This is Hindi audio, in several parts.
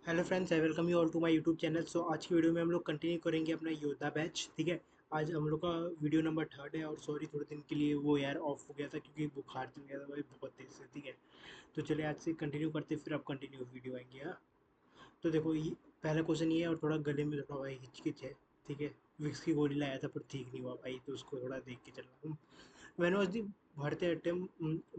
Hello friends, I welcome you all to my YouTube channel. So आज की वीडियो में हम लोग कंटिन्यू करेंगे अपना योद्धा बैच। ठीक है, आज हम लोग का वीडियो नंबर 3 है। और सॉरी, थोड़े दिन के लिए वो यार ऑफ हो गया था क्योंकि बुखार चल गया था भाई बहुत तेज से। ठीक है, तो चलिए आज से कंटिन्यू करते, फिर अब कंटिन्यू वीडियो आएंगे। हाँ, तो देखो ये पहला क्वेश्चन ये है, और थोड़ा गले में थोड़ा भाई हिचकिच है। ठीक है, विक्स की गोली लाया था पर ठीक नहीं हुआ भाई, तो उसको थोड़ा देख के चलना। When was the Bharatanatyam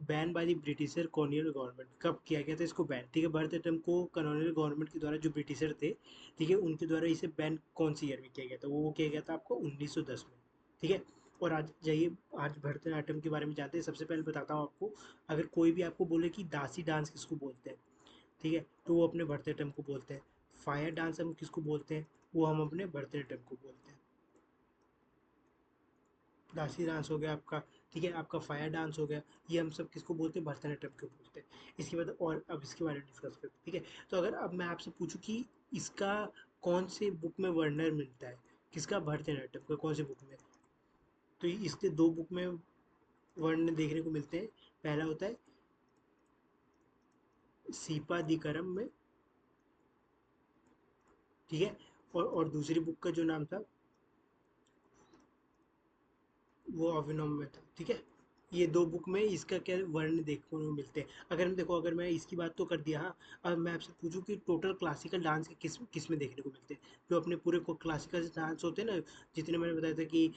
ban by the britisher colonial government? कब किया गया था इसको बैन? ठीक है, भरतनाट्यम को कॉलोनियल गवर्नमेंट के द्वारा, जो ब्रिटिशर थे, ठीक है, उनके द्वारा इसे बैन कौन सी ईयर में किया गया था? वो किया गया था आपको 1910 में। ठीक है, और आज जाइए, आज भरतनाट्यम के बारे में जानते हैं। सबसे पहले बताता हूँ आपको, अगर कोई भी आपको बोले कि दासी डांस किसको बोलते हैं, ठीक है, तो वो अपने भरतनाट्यम को बोलते हैं। फायर डांस हम किसको बोलते हैं? वो हम अपने भरतनाट्यम को बोलते हैं। दासी डांस हो गया आपका, ठीक है, आपका फायर डांस हो गया, ये हम सब किसको बोलते हैं? भरतनाट्यम को बोलते हैं। इसके बाद और अब इसके बारे में डिस्कस करते हैं। ठीक है, तो अगर अब मैं आपसे पूछूं कि इसका कौन से बुक में वर्णन मिलता है, किसका? भरतनाट्यम का कौन से बुक में? तो इसके दो बुक में वर्णन देखने को मिलते हैं। पहला होता है सीपादिकरम में, ठीक है, और दूसरी बुक का जो नाम था वो अभिनव में था। ठीक है, ये दो बुक में इसका क्या वर्ण देखने को मिलते हैं। अगर हम देखो, अगर मैं इसकी बात तो कर दिया। हाँ, अब मैं आपसे पूछूं कि टोटल क्लासिकल डांस के किस किस में देखने को मिलते हैं? जो अपने पूरे को क्लासिकल डांस होते हैं ना, जितने मैंने बताया था कि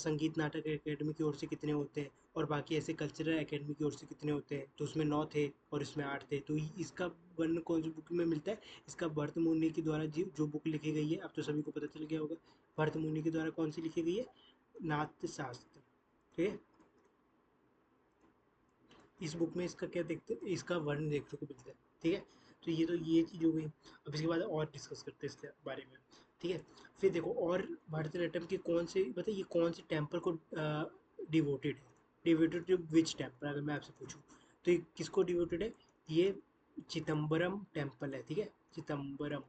संगीत नाटक एकेडमी की ओर से कितने होते हैं, और बाकी ऐसे कल्चरल एकेडमी की ओर से कितने होते हैं, तो उसमें 9 थे और इसमें 8 थे। तो इसका वर्ण कौन सी बुक में मिलता है? इसका भरत मुनि के द्वारा जो बुक लिखी गई है, अब तो सभी को पता चल गया होगा, भरत मुनि के द्वारा कौन सी लिखी गई है? नाट्य शास्त्र। ठीक है, इस बुक में इसका क्या देखते हैं, इसका वर्ण देखने को मिलता है। ठीक है, तो ये चीज़ हो गई। अब इसके बाद और डिस्कस करते हैं इसके बारे में। ठीक है, फिर देखो, और भरतनाट्यम के कौन से, बताइए, ये कौन से टेम्पल को डिवोटेड है? डिवोटेड टू विच टेम्पल, अगर मैं आपसे पूछूं तो ये किसको डिवोटेड है? ये चिदम्बरम टेम्पल है। ठीक है, चिदम्बरम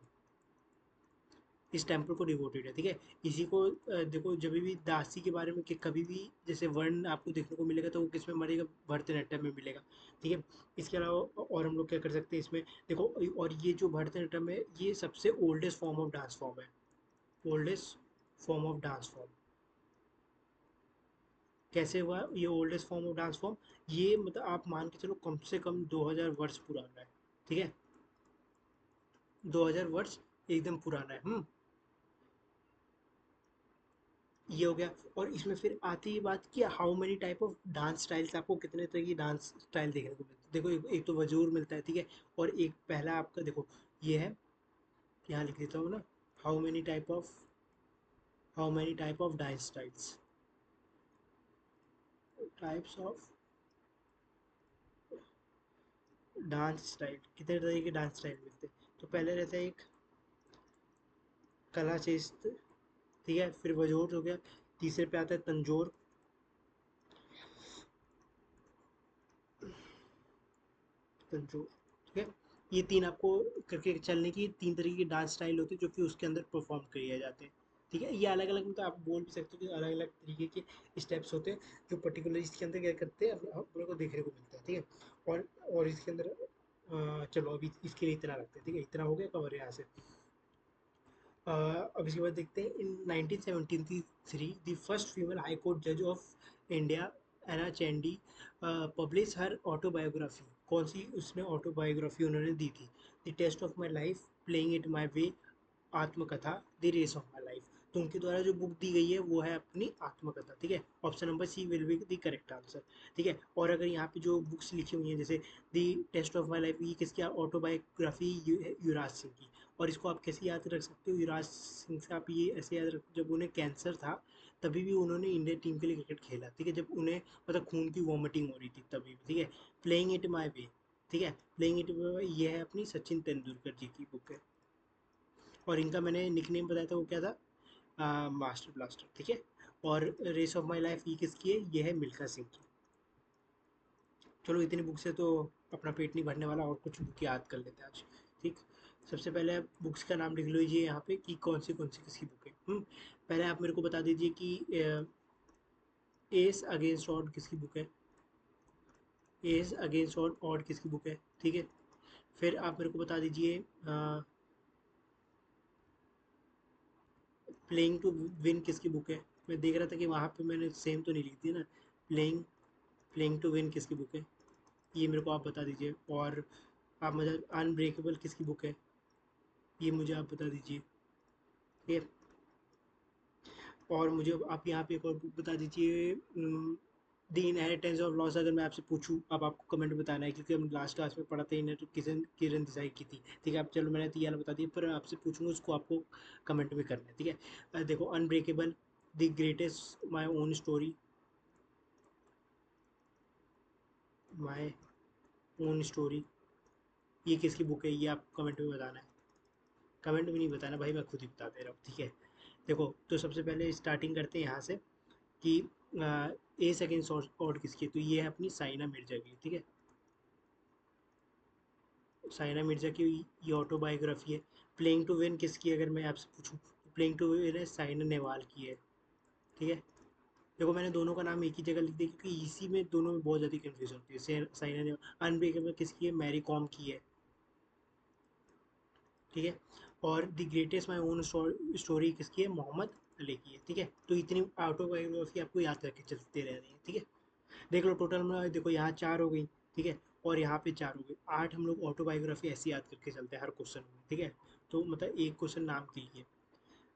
इस टेम्पल को डिवोटेड है। ठीक है, इसी को देखो, जब भी दासी के बारे में कि कभी भी जैसे वर्ण आपको देखने को मिलेगा, तो वो किस में मरेगा? भरतनाट्यम में मिलेगा। ठीक है, इसके अलावा और हम लोग क्या कर सकते हैं इसमें? देखो, और ये जो भरतनाट्यम है, ये सबसे oldest form of dance form है। Oldest form of dance form कैसे हुआ ये oldest form of dance form? ये मतलब आप मान के चलो कम से कम 2000 वर्ष पुराना है। ठीक है, 2000 वर्ष एकदम पुराना है। ये हो गया। और इसमें फिर आती है बात कि how many type of dance styles, आपको कितने तरह की डांस स्टाइल देखने को मिलती है? देखो, एक तो वजूर मिलता है। ठीक है, और एक पहला आपका देखो ये है, यहाँ लिख देता हूँ ना, how many type of dance styles, types of dance style, कितने तरह के डांस स्टाइल मिलते हैं? तो पहले रहता है एक कला चेस्त, ठीक है, फिर वजूर हो गया, तीसरे पे आता है तंजोर, तंजोर। ठीक है, ये तीन आपको करके चलने की तीन तरीके की डांस स्टाइल होती है जो कि उसके अंदर परफॉर्म किए जाते हैं। ठीक है, ये अलग अलग, मतलब आप बोल भी सकते हो कि अलग अलग तरीके के स्टेप्स होते हैं जो पर्टिकुलर इसके अंदर क्या करते हैं, अपने को देखने को मिलता है। ठीक है, और इसके अंदर चलो अभी इसके लिए इतना रखते हैं। ठीक है, इतना हो गया कवर यहाँ से। अब इसके बाद देखते हैं, in 1973 the first female high court जज of India, Anna Chandy, publish her autobiography. कौन सी उसने ऑटोबायोग्राफी उन्होंने दी थी? The test of my life, playing it my way, आत्मकथा, the race of my life. तो उनके द्वारा जो बुक दी गई है वो है अपनी आत्मकथा। ठीक है, option number C will be the correct answer. ठीक है, और अगर यहाँ पे जो बुक्स लिखी हुई हैं, जैसे the test of my life, ये किसकी ऑटोबायोग्राफी? युवराज सिंह की। और इसको आप कैसे याद रख सकते हो? युवराज सिंह से आप ये ऐसे याद रख, जब उन्हें कैंसर था तभी भी उन्होंने इंडियन टीम के लिए क्रिकेट खेला। ठीक है, जब उन्हें मतलब खून की वॉमिटिंग हो रही थी तभी भी। ठीक है, प्लेइंग इट माई वे, ठीक है, प्लेइंग इट माई वे, ये है अपनी सचिन तेंदुलकर जी की बुक है। और इनका मैंने निकनेम बताया था, वो क्या था? Master blaster. ठीक है, और रेस ऑफ माई लाइफ ये किसकी है? ये है मिल्खा सिंह की। चलो, इतनी बुक से तो अपना पेट नहीं भरने वाला, और कुछ बुक याद कर लेते हैं आज। ठीक, सबसे पहले आप बुक्स का नाम लिख लीजिए यहाँ पे कि कौन सी किसकी बुक है। पहले आप मेरे को बता दीजिए कि एस अगेंस्ट ऑड किसकी बुक है? एस अगेंस्ट ऑड किसकी बुक है? ठीक है, फिर आप मेरे को बता दीजिए प्लेइंग टू विन किसकी बुक है? मैं देख रहा था कि वहाँ पे मैंने सेम तो नहीं लिखी थी ना। प्लेइंग प्लेइंग टू विन किसकी बुक है? ये मेरे को आप बता दीजिए। और आप मुझे अनब्रेकेबल किसकी बुक है? ये मुझे आप बता दीजिए। ठीक है। और मुझे आप यहाँ पे एक और बुक बता दीजिए, द इनहेरिटेंस ऑफ लॉस। अगर मैं आपसे पूछूं, अब आपको कमेंट में बताना है, क्योंकि हम लास्ट क्लास में पढ़ा था किरण किरण देसाई की थी। ठीक है, अब चलो मैंने तो ये वाला बता दिया, पर आपसे पूछूंगा उसको आपको कमेंट में करना है। ठीक है। देखो, unbreakable, the greatest my own story, my own story, ये किसकी बुक है? ये आपको कमेंट में बताना है। कमेंट में नहीं बताना भाई, मैं खुद ही बता दे रहा हूँ। ठीक है। देखो, तो सबसे पहले स्टार्टिंग करते हैं यहाँ से कि ए सेकेंड शॉट किसकी है? तो ये है अपनी साइना मिर्जा की। ठीक है। साइना मिर्जा की ये ऑटोबायोग्राफी है। प्लेइंग टू विन किसकी है? अगर मैं आपसे पूछूं, प्लेइंग टू विन है साइना नेहवाल की है। ठीक है। देखो, मैंने दोनों का नाम एक ही जगह लिख दिया, क्योंकि इसी में दोनों में बहुत ज़्यादा कंफ्यूजन होती है। साइना नेहवाल। अनब्रेकेबल किसकी है? मैरी कॉम की है। ठीक है। और the greatest my own story किसकी है? मोहम्मद अली की है। ठीक है। तो इतनी ऑटोबायोग्राफी आपको याद करके चलते रह रही है। ठीक है। देख लो, टोटल में देखो यहाँ 4 हो गई। ठीक है। और यहाँ पे 4 हो गई, 8 हम लोग ऑटोबायोग्राफी ऐसे याद करके चलते हैं हर क्वेश्चन में। ठीक है। तो मतलब एक क्वेश्चन नाम के लिए।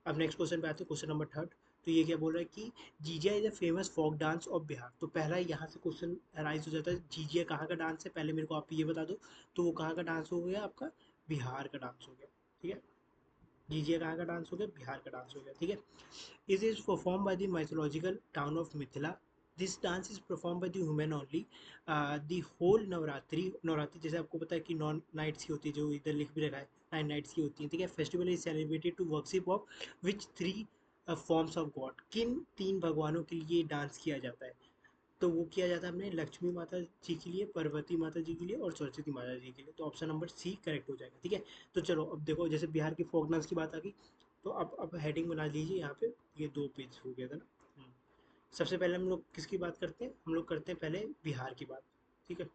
अब नेक्स्ट क्वेश्चन पे आते हैं, क्वेश्चन नंबर थर्ड। तो ये क्या बोल रहा है कि Jhijhiya is a famous folk dance of Bihar. तो पहला यहाँ से क्वेश्चन राइज हो जाता है, जीजिया कहाँ का डांस है? पहले मेरे को आप ये बता दो। तो वो कहाँ का डांस हो गया आपका? बिहार का डांस हो गया। ठीक है। जीजिया कहाँ का डांस हो गया? बिहार का डांस हो गया। ठीक है। It is performed by the mythological town of Mithila. This dance is performed by the women only. The whole Navratri जैसे आपको पता है कि 9 नाइट्स की होती है, जो इधर लिख भी रखा है 9 नाइट्स की होती है। ठीक है। Festival is celebrated to worship of which 3 forms of God. किन 3 भगवानों के लिए डांस किया जाता है? तो वो किया जाता है अपने लक्ष्मी माता जी के लिए, पार्वती माता जी के लिए और सरस्वती माता जी के लिए। तो ऑप्शन नंबर सी करेक्ट हो जाएगा। ठीक है। तो चलो, अब देखो, जैसे बिहार की फोक डांस की बात आ गई, तो अब हेडिंग बना लीजिए यहाँ पे। ये 2 पेज हो गया था ना। सबसे पहले हम लोग किसकी बात करते हैं? हम लोग करते हैं पहले बिहार की बात। ठीक है।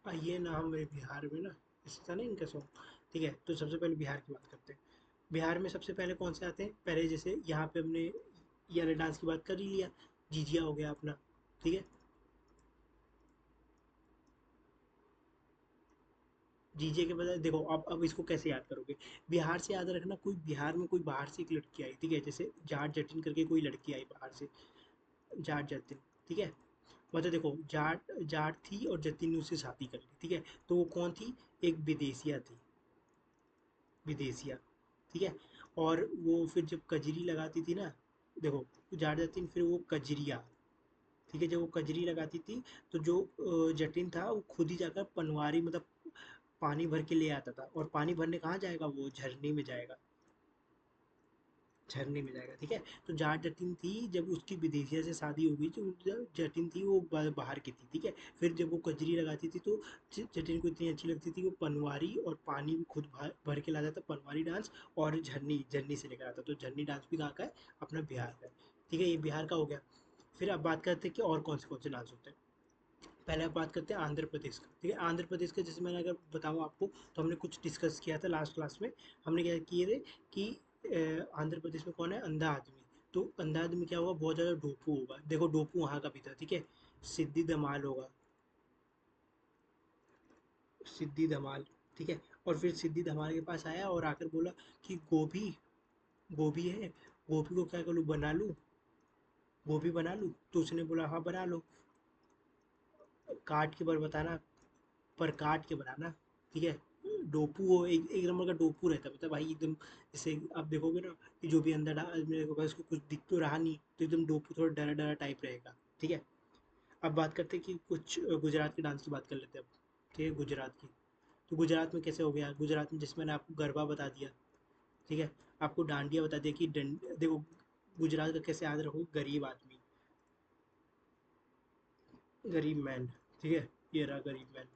आइए ना हमारे बिहार में ना, इसका नहीं इनका सॉन्ग। ठीक है। तो सबसे पहले बिहार की बात करते हैं। बिहार में सबसे पहले कौन से आते हैं? पहले जैसे यहाँ पे हमने ये वाले डांस की बात कर ही लिया, झिझिया हो गया अपना। ठीक है। जीजे के बजाय देखो, अब इसको कैसे याद करोगे? बिहार से याद रखना, कोई बिहार में कोई बाहर से एक लड़की आई। ठीक है। जैसे जाट जटिन करके कोई लड़की आई बाहर से, जाट जतिन। ठीक है। मतलब देखो, जाट जाट थी और जतिन ने उससे शादी कर ली। ठीक है। तो वो कौन थी? एक विदेशिया थी, विदेशिया। ठीक है। और वो फिर जब कजरी लगाती थी ना, देखो, जाट जतिन, फिर वो कजरिया। ठीक है। जब वो कजरी लगाती थी, तो जो जटिन था वो खुद ही जाकर पनवारी, मतलब पानी भर के ले आता था। और पानी भरने कहाँ जाएगा? वो झरने में जाएगा, झरने में जाएगा। ठीक है। तो जाट जटिन थी, जब उसकी विदेशिया से शादी हो गई, तो जटिन थी वो बाहर की थी। ठीक है। फिर जब वो कजरी लगाती थी, तो जटिन को इतनी अच्छी लगती थी, वो पनवारी और पानी भी खुद भर के लाता था, पनवारी डांस। और झरनी झरनी से लेकर आता। तो झरनी डांस भी कहाँ का है? अपना बिहार का है। ठीक है। ये बिहार का हो गया। फिर अब बात करते हैं कि और कौन से डांस होते हैं। पहले आप बात करते हैं आंध्र प्रदेश का। ठीक है। आंध्र प्रदेश का जैसे मैंने अगर बताऊँ आपको, तो हमने कुछ डिस्कस किया था लास्ट क्लास में। हमने क्या किए थे कि आंध्र प्रदेश में कौन है? अंधा आदमी। तो अंधा आदमी क्या होगा? बहुत ज़्यादा डोपू होगा। देखो, डोपू वहाँ का भी था। ठीक है। सिद्धि धमाल होगा, सिद्धि धमाल। ठीक है। और फिर सिद्धि धमाल के पास आया और आकर बोला कि गोभी, गोभी है, गोभी को क्या करूँ? बना लूँ, गोभी बना लूँ? तो उसने बोला हाँ बना लो, काट के पर बताना, पर काट के बनाना। ठीक है। डोपू वो एक नंबर का डोपू रहता है, मतलब भाई एकदम। जैसे आप देखोगे ना कि जो भी अंदर मेरे को उसको कुछ दिख तो रहा नहीं, तो एकदम डोपू थोड़ा डरा डरा टाइप रहेगा। ठीक है। अब बात करते हैं कि कुछ गुजरात के डांस की बात कर लेते हैं अब। ठीक है। गुजरात की, तो गुजरात में कैसे हो गया? गुजरात में जैसे मैंने आपको गरबा बता दिया। ठीक है। आपको डांडिया बता दिया कि देखो, गुजरात का कैसे याद रखो? गरीब आदमी, गरीब मैन। ठीक है। ये रहा गरीब मैन।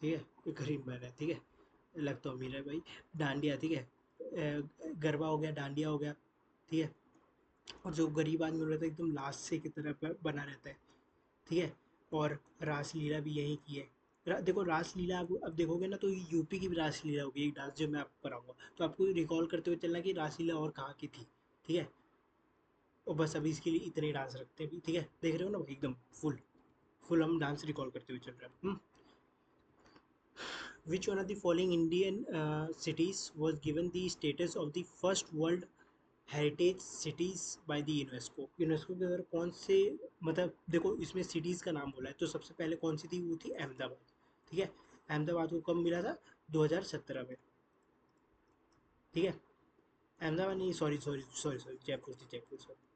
ठीक है। ये गरीब मैन है। ठीक है। लग तो अमीर है भाई। डांडिया। ठीक है। गरबा हो गया, डांडिया हो गया। ठीक है। और जो गरीब आदमी रहता है एकदम लास्ट से की तरह बना रहता है। ठीक है। और रासलीला भी यहीं की है। देखो रासलीला अब देखोगे ना तो यूपी की भी रासलीला होगी, एक डांस जो मैं आपको कराऊंगा, तो आपको रिकॉल करते हुए चलना कि रासलीला और कहाँ की थी। ठीक है, और बस अभी इसके लिए इतने ही डांस रखते हैं अभी। ठीक है, देख रहे हो ना भाई, एकदम फुल फुल हम डांस रिकॉल करते हुए चल रहे हैं। Which one of the following Indian cities was given the status of the first World Heritage Cities by the UNESCO? UNESCO के अंदर कौन से, मतलब देखो इसमें सिटीज़ का नाम बोला है, तो सबसे पहले कौन सी थी, वो थी अहमदाबाद। ठीक है, अहमदाबाद को कब मिला था, 2017 में। ठीक है, अहमदाबाद नहीं, sorry sorry sorry sorry, Jaipur थी, जयपुर सॉरी।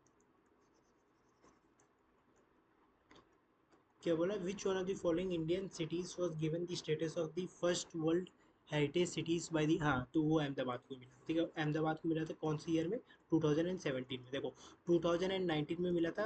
क्या बोला, विच one of the following Indian cities was given the status of the first world heritage cities by the, हाँ तो वो अहमदाबाद को मिला। ठीक है, अहमदाबाद को मिला था कौन सी ईयर में, 2017 में। देखो 2019 में मिला था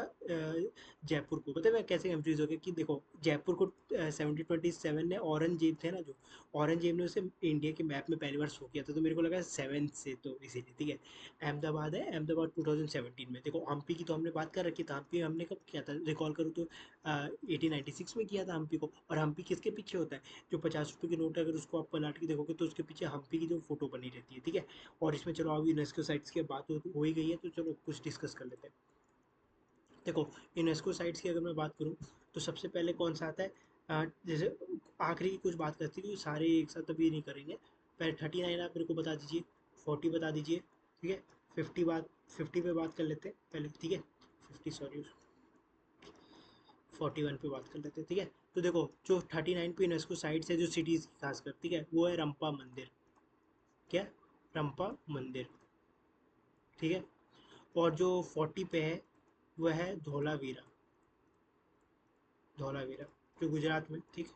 जयपुर को। पता है मैं कैसे कंफ्यूज हो गया कि देखो जयपुर को 1727 ने औरंगजेब थे ना जो, औरंगजेब ने उसे इंडिया के मैप में पहली बार शो किया था, तो मेरे को लगा 7 से, तो इसीलिए। ठीक है, अहमदाबाद है, अहमदाबाद 2017 में। देखो हम्पी की तो हमने बात कर रखी था, हम्पी हमने कब किया था रिकॉल करूँ तो 1896 में किया था हम्पी को। और हम्पी किसके पीछे होता है, जो 50 रुपये की नोट है अगर उसको आप पलट के देखोगे तो उसके पीछे हम्पी की जो फोटो बनी रहती है। ठीक है, और इसमें चलो अब यूनेस्को साइट्स की बात हो ही गई है, तो चलो कुछ डिस्कस कर लेते हैं। देखो यूनेस्को साइट्स की अगर मैं बात करूँ तो सबसे पहले कौन सा आता है, जैसे आखिरी की कुछ बात करती है, सारे एक साथ अभी नहीं करेंगे। पहले 39 आप मेरे को बता दीजिए, 40 बता दीजिए। ठीक है, 50 पे बात कर लेते हैं पहले। ठीक है, 50 सॉरी, 41 पे बात कर लेते हैं। ठीक है, तो देखो जो 39 पे यूनेस्को साइट्स है जो सिटीज़ की खासकर, ठीक है, वो है रंपा मंदिर। क्या, रंपा मंदिर। ठीक है, और जो 40 पे है वह है धौलावीरा, धौलावीरा जो गुजरात में। ठीक,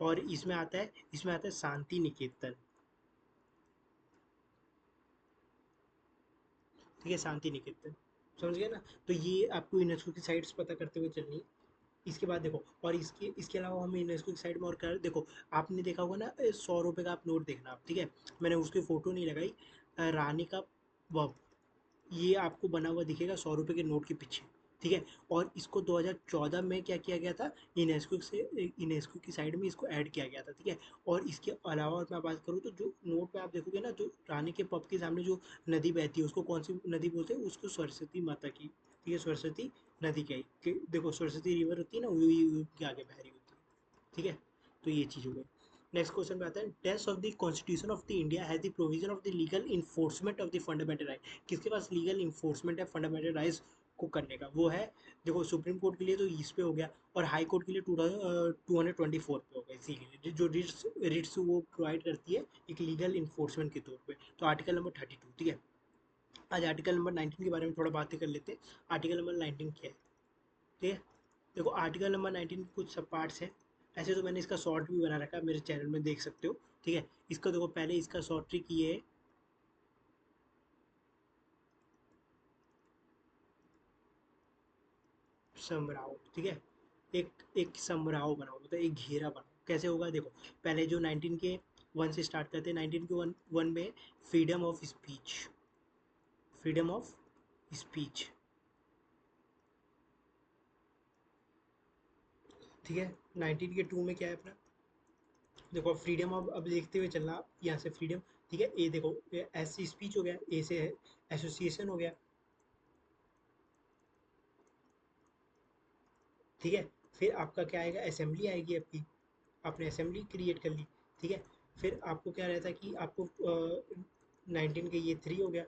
और इसमें आता है शांति निकेतन। ठीक है, शांति निकेतन, समझ गए ना। तो ये आपको यूनेस्को की साइट्स पता करते हुए चलनी है। इसके बाद देखो, और इसके इसके अलावा हमें यूनेस्को की साइड में और कर देखो, आपने देखा होगा ना 100 रुपये का आप नोट देखना आप। ठीक है, मैंने उसकी फ़ोटो नहीं लगाई, रानी का वह, ये आपको बना हुआ दिखेगा 100 रुपये के नोट के पीछे। ठीक है, और इसको 2014 में क्या किया गया था, यूनेस्को की साइड में इसको ऐड किया गया था। ठीक है, और इसके अलावा और मैं बात करूँ तो जो नोट पे आप देखोगे ना, जो रानी के पब के सामने जो नदी बहती है उसको कौन सी नदी बोलते हैं, उसको सरस्वती माता की। ठीक है, सरस्वती नदी क्या है, देखो सरस्वती रिवर होती है ना, वही के आगे बह रही होती है। ठीक है, तो ये चीज़ हो गई। नेक्स्ट क्वेश्चन पे आता है, test of the constitution of the India has the provision of the legal enforcement of the fundamental right. किसके पास लीगल इन्फोर्समेंट है फंडामेंटल राइट्स को करने का, वो है, देखो सुप्रीम कोर्ट के लिए तो इस पे हो गया, और हाई कोर्ट के लिए 224 पे हो गया। इसीलिए जो रिट्स रिट्स वो प्रोवाइड करती है एक लीगल इन्फोर्समेंट के तौर पे, तो आर्टिकल नंबर 32। ठीक है, आज आर्टिकल नंबर 19 के बारे में थोड़ा बातें कर लेते हैं। आर्टिकल नंबर 19 क्या है। ठीक है, देखो आर्टिकल नंबर 19 के कुछ सब पार्ट्स हैं। ऐसे तो मैंने इसका शॉर्ट भी बना रखा है, मेरे चैनल में देख सकते हो। ठीक है, इसका देखो पहले इसका शॉर्ट ट्रिक ये है, समराव। ठीक है, एक एक समराव बनाओ, मतलब एक घेरा बनाओ। कैसे होगा देखो, पहले जो 19 के 1 से स्टार्ट करते हैं, 19 के 1 में freedom of speech, freedom of speech. ठीक है, 19 के 2 में क्या है अपना, देखो फ्रीडम ऑफ, अब देखते हुए चलना आप यहाँ से फ्रीडम। ठीक है, ए देखो एस से स्पीच हो गया, ए से एसोसिएशन हो गया। ठीक है, फिर आपका क्या आएगा, असेंबली आएगी आपकी, आपने असेंबली क्रिएट कर ली। ठीक है, फिर आपको क्या रहता है कि आपको 19 का ये 3 हो गया,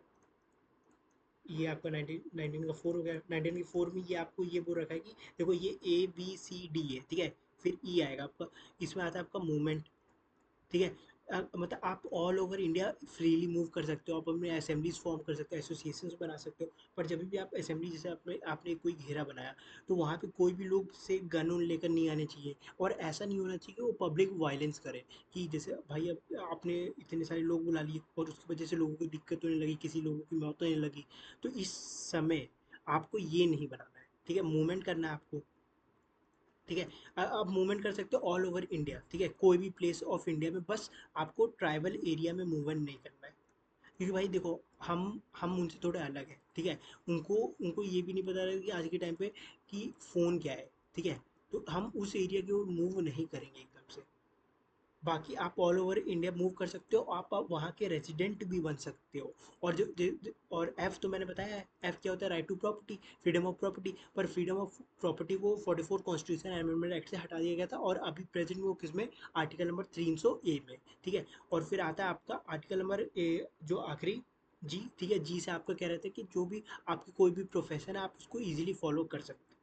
ये आपका 19 का 4 हो गया। 19 के 4 में ये आपको ये बोल रखा है कि देखो ये ABCD है। ठीक है, फिर ई आएगा आपका, इसमें आता है आपका मूवमेंट। ठीक है, मतलब आप all over India freely move कर सकते हो, आप अपने असेंबलीज फॉर्म कर सकते हो, एसोसिएशंस बना सकते हो। पर जब भी आप असेंबली, जैसे आपने आपने कोई घेरा बनाया, तो वहाँ पे कोई भी लोग से गन उन लेकर नहीं आने चाहिए, और ऐसा नहीं होना चाहिए कि वो पब्लिक वायलेंस करे, कि जैसे भाई अब आपने इतने सारे लोग बुला लिए और उसकी वजह से लोगों को दिक्कत होने लगी, किसी लोगों की मौत होने लगी, तो इस समय आपको ये नहीं बनाना है। ठीक है, मूवमेंट करना है आपको। ठीक है, आप मूवमेंट कर सकते हो ऑल ओवर इंडिया। ठीक है, कोई भी प्लेस ऑफ इंडिया में, बस आपको ट्राइबल एरिया में मूवमेंट नहीं करना है, क्योंकि भाई देखो हम उनसे थोड़े अलग हैं। ठीक है, उनको उनको ये भी नहीं पता रहेगा कि आज के टाइम पे कि फ़ोन क्या है। ठीक है, तो हम उस एरिया की ओर मूव नहीं करेंगे एकदम से। बाकी आप ऑल ओवर इंडिया मूव कर सकते हो, आप वहाँ के रेजिडेंट भी बन सकते हो। और और एफ तो मैंने बताया है, एफ क्या होता है, right to property, freedom of property. पर फ्रीडम ऑफ प्रॉपर्टी को 44 कॉन्स्टिट्यूशन अमेंडमेंट एक्ट से हटा दिया गया था, और अभी प्रेजेंट वो किस में, आर्टिकल नंबर 300 ए में, ठीक है। और फिर आता है आपका आर्टिकल नंबर ए जो आखिरी जी, ठीक है। जी से आपका क्या रहता है कि जो भी आपकी कोई भी प्रोफेशन है आप उसको ईजिली फॉलो कर सकते हैं,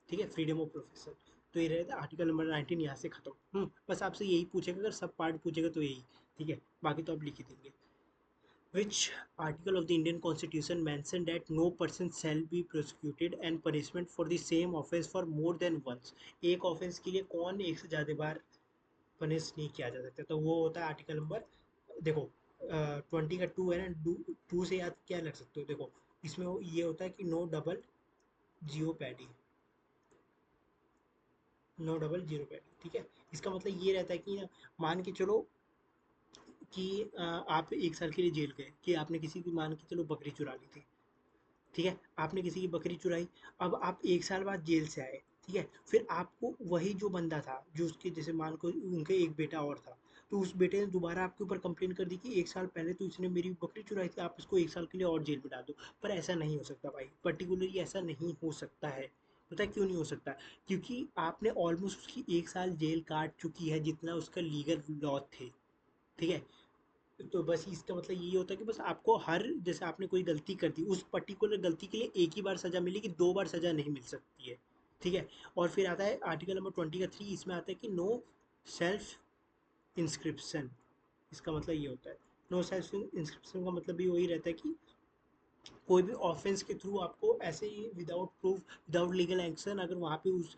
ठीक है, फ्रीडम ऑफ प्रोफेशन। तो ये रहता है आर्टिकल नंबर 19 यहाँ से खत्म। बस आपसे यही पूछेगा, अगर सब पार्ट पूछेगा तो यही, ठीक है, बाकी तो आप लिख ही देंगे। Which article of the Indian Constitution mention that no person shall be prosecuted and punishment for the same offence for more than once? एक ऑफेंस के लिए कौन एक से ज़्यादा बार पनिश नहीं किया जा सकता, तो वो होता है आर्टिकल नंबर, देखो 20 का 2 है ना, 2 से याद क्या लग सकते हो, देखो इसमें ये होता है कि no double zero paddy, no double zero paddy, ठीक है। इसका मतलब ये रहता है कि मान के चलो कि आप 1 साल के लिए जेल गए, कि आपने किसी की, मान के चलो बकरी चुरा ली थी, ठीक है, आपने किसी की बकरी चुराई। अब आप 1 साल बाद जेल से आए, ठीक है, फिर आपको वही जो बंदा था, जो उसके जैसे मान को उनके एक बेटा और था, तो उस बेटे ने दोबारा आपके ऊपर कंप्लेन कर दी कि 1 साल पहले तो इसने मेरी बकरी चुराई थी, आप इसको 1 साल के लिए और जेल में डाल दो। पर ऐसा नहीं हो सकता भाई, पर्टिकुलरली ऐसा नहीं हो सकता है। पता है क्यों नहीं हो सकता? क्योंकि आपने ऑलमोस्ट उसकी 1 साल जेल काट चुकी है, जितना उसका लीगल लॉ थे, ठीक है। तो बस इसका मतलब यही होता है कि बस आपको हर, जैसे आपने कोई गलती कर दी, उस पर्टिकुलर गलती के लिए एक ही बार सज़ा मिलेगी, 2 बार सज़ा नहीं मिल सकती है, ठीक है। और फिर आता है आर्टिकल नंबर 20 का 3, इसमें आता है कि नो सेल्फ इंस्क्रिप्शन। इसका मतलब ये होता है, नो सेल्फ इंस्क्रिप्शन का मतलब भी वही रहता है कि कोई भी ऑफेंस के थ्रू आपको ऐसे ही without proof, without legal action, अगर वहाँ पे उस,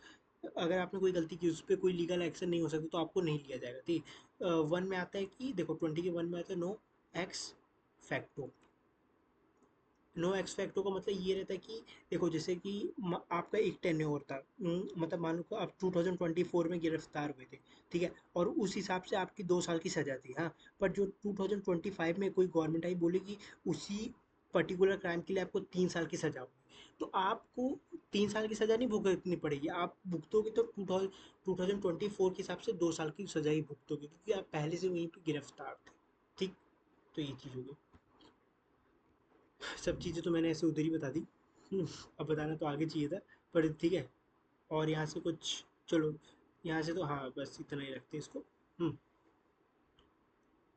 अगर आपने कोई गलती की, उस पर कोई लीगल एक्शन नहीं हो सकता, तो आपको नहीं लिया जाएगा, ठीक है। 1 में आता है कि देखो 20 के 1 में आता है no ex facto. No ex facto का मतलब ये रहता है कि देखो जैसे कि आपका एक टेन्योर था, मतलब मान लो आप 2024 में गिरफ्तार हुए थे, ठीक है, और उस हिसाब से आपकी 2 साल की सज़ा थी, हाँ। पर जो 2025 में कोई गवर्नमेंट आई, बोली कि उसी पर्टिकुलर क्राइम के लिए आपको 3 साल की सज़ा होगी, तो आपको 3 साल की सज़ा नहीं भुगतनी पड़ेगी, आप भुगतोगे तो 2024 के हिसाब से 2 साल की सज़ा ही भुगतोगे, क्योंकि आप पहले से वहीं पर गिरफ्तार थे, ठीक। तो ये चीज़ होगी। सब चीज़ें तो मैंने ऐसे उधर ही बता दी। अब बताना तो आगे चाहिए था, पर ठीक है। और यहाँ से कुछ, चलो यहाँ से तो हाँ बस इतना ही रखते हैं इसको।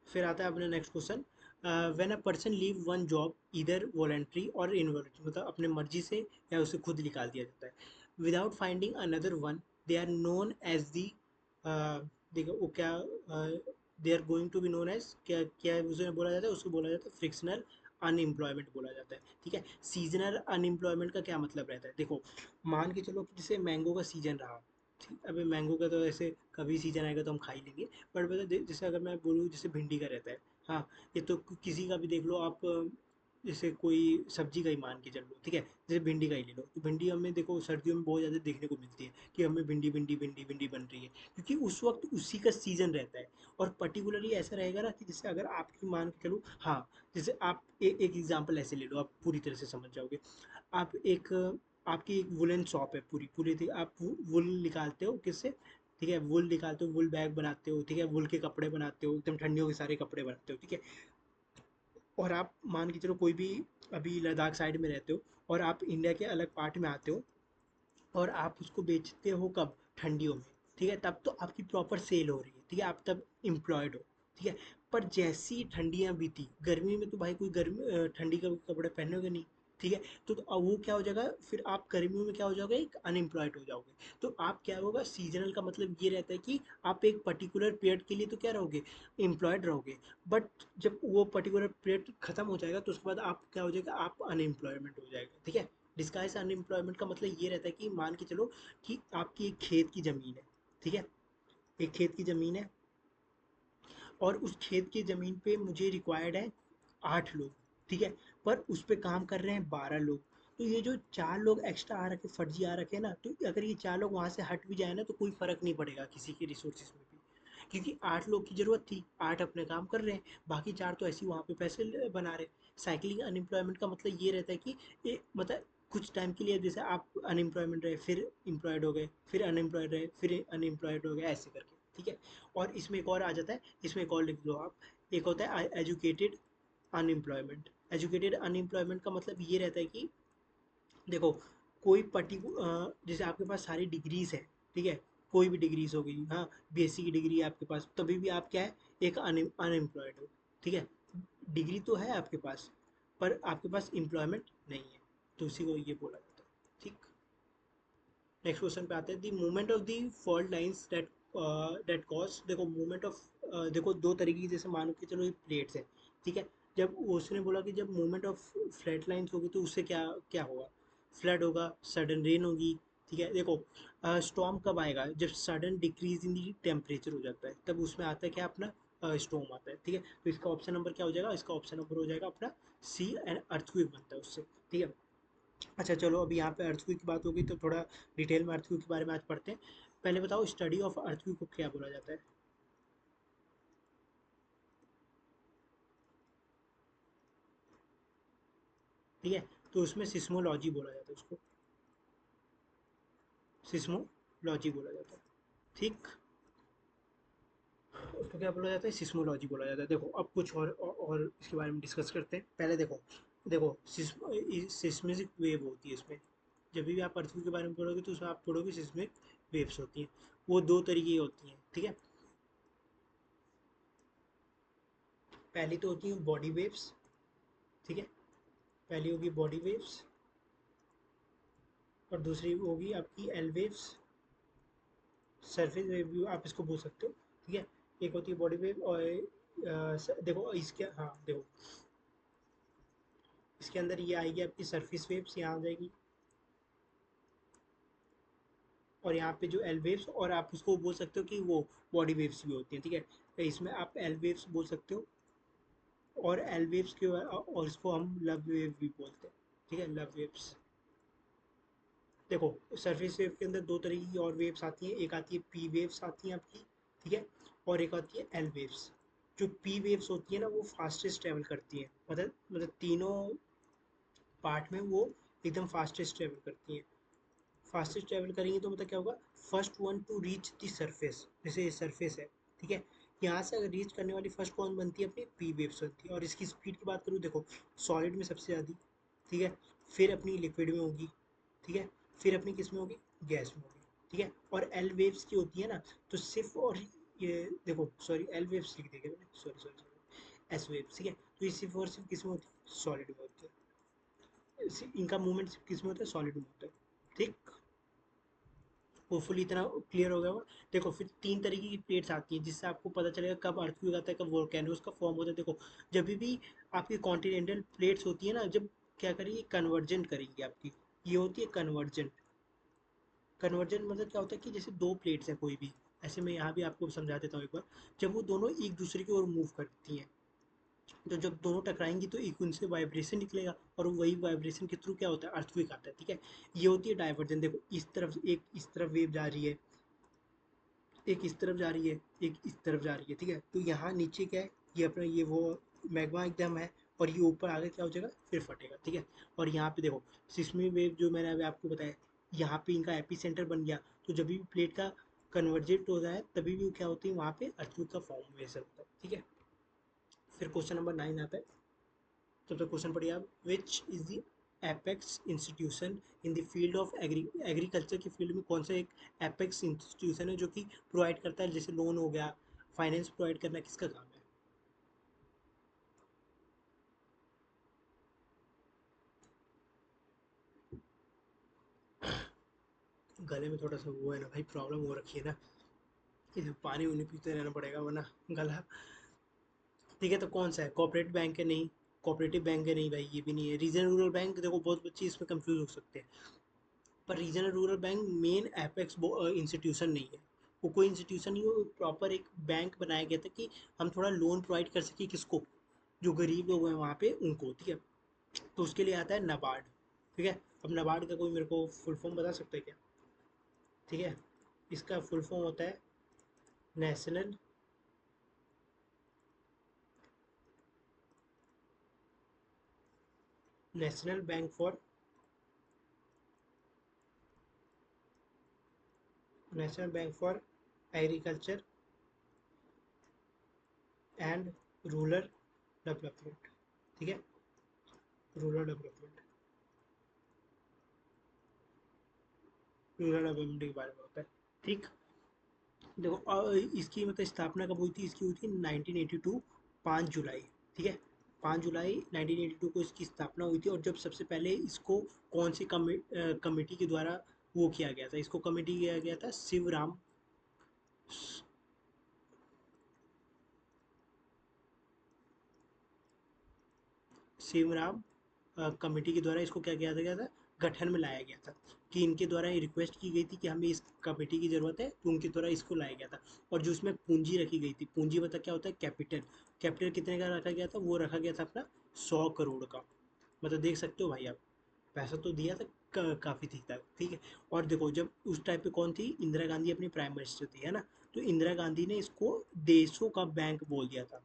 फिर आता है अपना next question, when a person leave one job इधर वॉलेंट्री और इनवॉलेंट्री, मतलब अपने मर्जी से या उसे खुद निकाल दिया जाता है, without finding another one, they are known as the, देखो वो क्या, they are going to be known as, क्या क्या उसे बोला जाता है, उसको बोला जाता है फ्रिक्शनल अनएम्प्लॉयमेंट बोला जाता है, ठीक है। सीजनल अनएम्प्लॉयमेंट का क्या मतलब रहता है, देखो मान के चलो कि जैसे मैंगो का सीजन रहा, ठीक, अभी मैंगो का तो ऐसे कभी सीजन आएगा तो हम खा ही लेंगे, बट पता जैसे अगर मैं बोलूँ जैसे भिंडी का रहता है, हाँ, ये तो किसी का भी देख लो आप, जैसे कोई सब्जी का ही मान के चल लो, ठीक है, जैसे भिंडी का ही ले लो, तो भिंडी हमें देखो सर्दियों में बहुत ज़्यादा देखने को मिलती है कि हमें भिंडी भिंडी भिंडी भिंडी बन रही है, क्योंकि उस वक्त उसी का सीज़न रहता है। और पर्टिकुलरली ऐसा रहेगा ना कि जैसे अगर आपकी मान के चलो, हाँ, जैसे आप एक एग्जाम्पल ऐसे ले लो, आप पूरी तरह से समझ जाओगे। आप एक, आपकी एक वुलन शॉप है, पूरी पूरी थी, आप वुल निकालते हो किससे, ठीक है, वुल निकालते हो, वुल बैग बनाते हो, ठीक है, वुल के कपड़े बनाते हो, एकदम ठंडियों के सारे कपड़े बनाते हो, ठीक है। और आप मान के चलो कोई भी, अभी लद्दाख साइड में रहते हो, और आप इंडिया के अलग पार्ट में आते हो, और आप उसको बेचते हो कब, ठंडियों में, ठीक है, तब तो आपकी प्रॉपर सेल हो रही है, ठीक है, आप तब एम्प्लॉयड हो, ठीक है। पर जैसी ठंडियाँ बीती, गर्मी में तो भाई कोई गर्मी ठंडी के कपड़े पहनोगे नहीं, ठीक है। तो अब वो क्या हो जाएगा, फिर आप गर्मियों में क्या हो जाओगे, एक अनएम्प्लॉयड हो जाओगे। तो आप क्या होगा, सीजनल का मतलब ये रहता है कि आप एक पर्टिकुलर पीरियड के लिए तो क्या रहोगे, एम्प्लॉयड रहोगे, बट जब वो पर्टिकुलर पीरियड खत्म हो जाएगा तो उसके बाद आप क्या हो जाएगा, आप अनएम्प्लॉयमेंट हो जाएगा, ठीक है। डिस्गाइज अनएम्प्लॉयमेंट का मतलब ये रहता है कि मान के चलो कि आपकी एक खेत की ज़मीन है, ठीक है, एक खेत की ज़मीन है, और उस खेत की ज़मीन पे मुझे रिक्वायर्ड है 8 लोग, ठीक है, पर उस पे काम कर रहे हैं 12 लोग। तो ये जो 4 लोग एक्स्ट्रा आ रखे, फर्जी आ रखे हैं ना, तो अगर ये 4 लोग वहाँ से हट भी जाए ना, तो कोई फ़र्क नहीं पड़ेगा किसी के रिसोर्सेज में भी, क्योंकि 8 लोग की ज़रूरत थी, 8 अपने काम कर रहे हैं, बाकी 4 तो ऐसे ही वहाँ पे पैसे बना रहे। साइकिलिंग अनएम्प्लॉयमेंट का मतलब ये रहता है कि ये मतलब कुछ टाइम के लिए, जैसे आप अनएम्प्लॉयमेंट रहे, फिर एम्प्लॉयड हो गए, फिर अनएम्प्लॉयड रहे, फिर अनएम्प्लॉयड हो गए, ऐसे करके, ठीक है। और इसमें एक और आ जाता है, इसमें एक और लिख दो आप, एक होता है एजुकेटेड अनएम्प्लॉयमेंट। एजुकेटेड अनएम्प्लॉयमेंट का मतलब ये रहता है कि देखो कोई जैसे आपके पास सारी डिग्रीज है, ठीक है, कोई भी डिग्रीज हो गई, हाँ, बीएससी की डिग्री है आपके पास, तभी भी आप क्या है, एक अनएम्प्लॉयड हो, ठीक है। डिग्री तो है आपके पास, पर आपके पास एम्प्लॉयमेंट नहीं है, तो उसी को ये बोला जाता है, ठीक। नेक्स्ट क्वेश्चन पे आते हैं, the movement of the fault lines that cause, देखो मूवमेंट ऑफ, देखो दो तरीके की, जैसे मानो कि चलो ये प्लेट्स है, ठीक है। जब उसने बोला कि जब मूवमेंट ऑफ फ्लैट लाइंस होगी तो उससे क्या क्या होगा, फ्लड होगा, सडन रेन होगी, ठीक है। देखो स्टॉर्म कब आएगा, जब sudden decrease in the temperature हो जाता है, तब उसमें आता है क्या अपना स्टॉर्म आता है, ठीक है। तो इसका ऑप्शन नंबर क्या हो जाएगा, इसका ऑप्शन नंबर हो जाएगा अपना सी, एंड अर्थक्वेक बनता है उससे, ठीक है। अच्छा चलो, अभी यहाँ पे अर्थक्वेक की बात होगी तो थोड़ा डिटेल में अर्थक्वेक के बारे में आज पढ़ते हैं। पहले बताओ स्टडी ऑफ अर्थक्वेक को क्या बोला जाता है, ठीक है। तो उसमें सिस्मोलॉजी बोला जाता है उसको, सिस्मोलॉजी बोला जाता है, ठीक। उसको क्या बोला जाता है, सिस्मोलॉजी बोला जाता है। देखो अब कुछ और इसके बारे में डिस्कस करते हैं। पहले देखो, देखो सिस्मिक वेव होती है इसमें, जब भी आप अर्थक्वेक के बारे में पढ़ोगे तो उसमें आप पढ़ोगे सिस्मिक वेव्स होती हैं, वो दो तरीके की होती हैं, ठीक है। पहली तो होती है बॉडी वेव्स, ठीक है, पहली होगी बॉडी वेव्स, और दूसरी होगी आपकी एल वेव्स, सरफेस वेव भी आप इसको बोल सकते हो, ठीक है। एक होती है बॉडी वेव, और देखो इसके, हाँ देखो इसके अंदर ये आएगी आपकी सरफेस वेव्स, यहाँ आ जाएगी, और यहाँ पे जो एल वेव्स, और आप उसको बोल सकते हो कि वो बॉडी वेव्स भी होती हैं, ठीक है। तो इसमें आप एल वेव्स बोल सकते हो, और एल वेव्स के, और इसको हम लव वेव भी बोलते हैं, ठीक है, लव वेव्स। देखो सरफेस वेव के अंदर दो तरीके की और वेव्स आती हैं, एक आती है पी वेव्स आती हैं आपकी, ठीक है, और एक आती है एल वेव्स। जो पी वेव्स होती है ना, वो फास्टेस्ट ट्रेवल करती हैं, मतलब तीनों पार्ट में वो एकदम फास्टेस्ट ट्रेवल करती हैं। फास्टेस्ट ट्रेवल करेंगे तो मतलब क्या होगा, first one two reach the surface, जैसे ये सरफेस है, ठीक है, यहाँ से अगर रीच करने वाली फर्स्ट कौन बनती है, अपनी पी वेव्स बनती है। और इसकी स्पीड की बात करूँ, देखो सॉलिड में सबसे ज़्यादा, ठीक है, फिर अपनी लिक्विड में होगी, ठीक है, फिर अपनी किस में होगी, गैस में होगी, ठीक है। और एल वेव्स की होती है ना, तो सिर्फ, और ये देखो सॉरी एल वेव्स लिख देंगे मैंने, sorry sorry sorry, S waves, ठीक है। तो ये सिर्फ और सिर्फ किस में होती है, सॉलिड में होती है, इनका मूवमेंट सिर्फ किस में होता है, सॉलिड में होता है, ठीक। होपफुली इतना क्लियर हो गया होगा। देखो फिर तीन तरीके की प्लेट्स आती हैं, जिससे आपको पता चलेगा कब अर्थक्वेक आता है, कब वोल्केनोज का फॉर्म होता है। देखो जब भी आपकी कॉन्टिनेंटल प्लेट्स होती है ना, जब क्या करेगी, कन्वर्जेंट करेगी आपकी, ये होती है कन्वर्जेंट। कन्वर्जेंट मतलब क्या होता है कि जैसे दो प्लेट्स हैं कोई भी, ऐसे मैं यहाँ भी आपको समझा देता हूँ एक बार। जब वो दोनों एक दूसरे की ओर मूव करती हैं, तो जब दोनों टकराएंगी तो एक उनसे वाइब्रेशन निकलेगा, और वही वाइब्रेशन के थ्रू क्या होता है, अर्थक्वेक आता है, ठीक है। ये होती है डाइवर्जेंट। देखो इस तरफ, एक इस तरफ वेव जा रही है, एक इस तरफ जा रही है, एक इस तरफ जा रही है, ठीक है। तो यहाँ नीचे क्या है, ये अपना ये वो मैग्मा एकदम है, और ये ऊपर आगे क्या हो जाएगा, फिर फटेगा, ठीक है। और यहाँ पे देखो सिस्मिक वेव जो मैंने अभी आपको बताया, यहाँ पे इनका एपी सेंटर बन गया, तो जब भी प्लेट का कन्वर्जेंट होता है तभी भी क्या होती है, वहाँ पे अर्थक्वेक का फॉर्मेशन होता है, ठीक है। फिर क्वेश्चन नंबर 9 आता है, तब तक क्वेश्चन पढ़िए आप, which is the apex institution in the field of agriculture की फील्ड में कौन सा एक एपेक्स इंस्टीट्यूशन है जो कि प्रोवाइड करता है, जैसे लोन हो गया, फाइनेंस प्रोवाइड करना किसका काम है। गले में थोड़ा सा वो है ना भाई, प्रॉब्लम हो रखी है ना, इसे पानी उनी पीते रहना पड़ेगा वरना गला, ठीक है। तो कौन सा है, कोऑपरेटिव बैंक है, नहीं। कोऑपरेटिव बैंक है, नहीं भाई, ये भी नहीं है। रीजनल रूरल बैंक, देखो बहुत बच्चे इसमें कंफ्यूज हो सकते हैं, पर regional rural bank main apex institution नहीं है, वो कोई इंस्टीट्यूशन नहीं है, वो प्रॉपर एक बैंक बनाया गया था कि हम थोड़ा लोन प्रोवाइड कर सकें, किसको, जो गरीब लोग हैं वहाँ पे उनको, ठीक है। तो उसके लिए आता है नबार्ड, ठीक है। अब नबार्ड का कोई मेरे को फुल फॉर्म बता सकता है क्या, ठीक है। इसका फुल फॉर्म होता है national, national bank for, national bank for agriculture and rural development. ठीक है, रूरल डेवलपमेंट, रूरल डेवलपमेंट के बारे में होता है। ठीक, देखो इसकी मतलब स्थापना कब हुई थी, इसकी हुई थी 1982, 5 जुलाई। ठीक है, 5 जुलाई 1982 को इसकी स्थापना हुई थी। और जब सबसे पहले इसको कौन सी कमेटी के द्वारा वो किया गया था, इसको कमेटी किया गया था शिवराम, शिवराम कमेटी के द्वारा इसको क्या किया गया था, गठन में लाया गया था। कि इनके द्वारा ये रिक्वेस्ट की गई थी कि हमें इस कमेटी की ज़रूरत है, तो उनके द्वारा इसको लाया गया था। और जो उसमें पूंजी रखी गई थी, पूंजी मतलब क्या होता है, कैपिटल। कैपिटल कितने का रखा गया था, वो रखा गया था अपना 100 करोड़ का। मतलब देख सकते हो भाई आप, पैसा तो दिया था काफ़ी ठीक ठाक। ठीक है, और देखो जब उस टाइप पे कौन थी, इंदिरा गांधी अपनी प्राइम मिनिस्टर थी, है ना। तो इंदिरा गांधी ने इसको देशों का बैंक बोल दिया था।